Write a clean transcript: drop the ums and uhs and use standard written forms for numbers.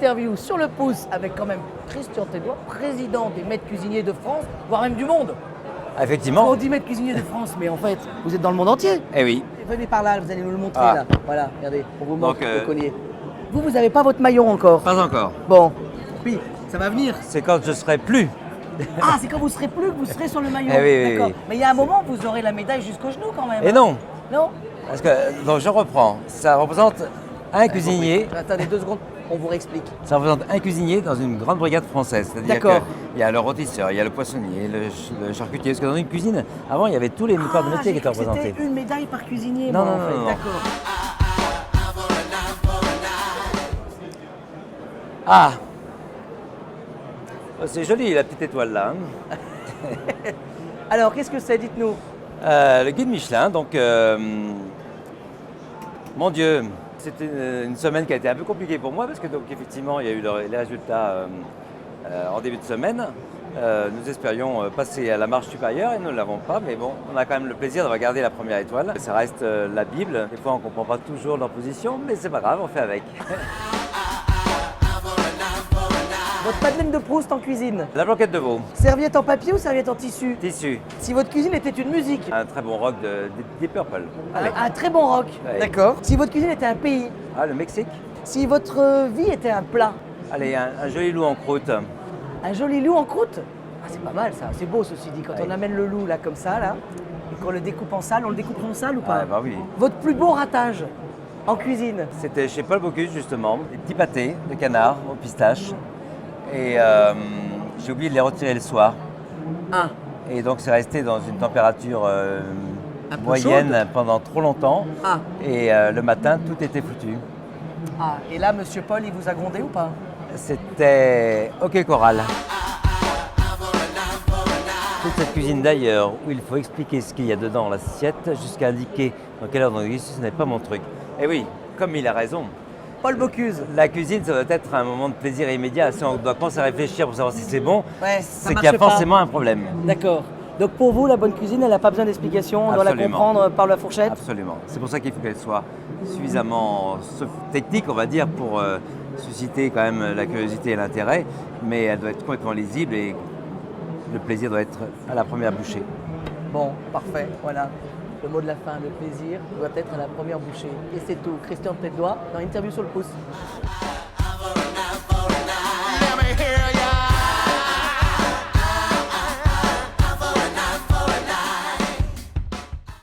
interview sur le pouce avec quand même Christian Tédois, président des maîtres cuisiniers de France, voire même du monde. Effectivement. On dit maître cuisinier de France, mais en fait, vous êtes dans le monde entier. Eh oui. Venez par là, vous allez nous le montrer Ah. là. Voilà, regardez, on vous montre Donc, le collier. Vous n'avez pas votre maillot encore. Pas encore. Bon, oui, ça va venir. C'est quand je serai plus. Ah, c'est quand vous serez plus que vous serez sur le maillot. Eh oui, oui, D'accord. oui. Mais il y a un moment, vous aurez la médaille jusqu'au genou quand même. Et hein. non. Non. Parce que, donc je reprends. Ça représente un cuisinier. Attendez 2 secondes, on vous réexplique. Ça représente un cuisinier dans une grande brigade française. C'est-à-dire D'accord. qu'il y a le rôtisseur, il y a le poissonnier, le charcutier. Parce que dans une cuisine, avant, il y avait tous les corps de métier qui étaient représentés. C'était une médaille par cuisinier. Non, moi, non, en fait. non. D'accord. Ah. C'est joli la petite étoile là. Hein. Alors, qu'est-ce que c'est? Dites-nous. Le guide Michelin, donc mon Dieu, c'était une semaine qui a été un peu compliquée pour moi parce que donc effectivement il y a eu les résultats en début de semaine. Nous espérions passer à la marche supérieure et nous ne l'avons pas, mais bon, on a quand même le plaisir d'avoir gardé la première étoile. Ça reste la Bible. Des fois on ne comprend pas toujours leur position, mais c'est pas grave, on fait avec. Votre Madeleine de Proust en cuisine. La blanquette de veau, Serviette en papier ou serviette en tissu? tissu, Si votre cuisine était une musique. un très bon rock de Deep Purple. Un très bon rock. Ouais. D'accord. Si votre cuisine était un pays. Ah, le Mexique. Si votre vie était un plat. Allez, un joli loup en croûte. Un joli loup en croûte. Ah, c'est pas mal ça. C'est beau ceci dit. Quand Ouais. on amène le loup là comme ça là, et qu'on le découpe en salle, on le découpe en salle ou pas? Ah, bah oui. Votre plus beau ratage en cuisine. C'était chez Paul Bocuse justement, des petits pâtés de canard au pistache. Et j'ai oublié de les retirer le soir. Ah. Et donc c'est resté dans une température Un peu moyenne chaude. pendant trop longtemps. Ah. Et le matin, tout était foutu. Ah. Et là, Monsieur Paul, il vous a grondé ou pas? C'était OK Coral. Toute cette cuisine d'ailleurs, où il faut expliquer ce qu'il y a dedans dans l'assiette, jusqu'à indiquer dans quelle heure on existe, ce n'est pas mon truc. Et oui, comme il a raison. Paul Bocuse. La cuisine, ça doit être un moment de plaisir immédiat. Si on doit commencer à réfléchir pour savoir si c'est bon, Ouais, ça c'est qu'il y marche a pas. forcément un problème. D'accord. Donc pour vous, la bonne cuisine, elle n'a pas besoin d'explication, on doit la Absolument. comprendre par la fourchette. Absolument. C'est pour ça qu'il faut qu'elle soit suffisamment technique, on va dire, pour susciter quand même la curiosité et l'intérêt, mais elle doit être complètement lisible et le plaisir doit être à la première bouchée. Bon, parfait, voilà. Le mot de la fin, le plaisir doit être à la première bouchée. Et c'est tout. Christian Tédois dans Interview sur le pouce.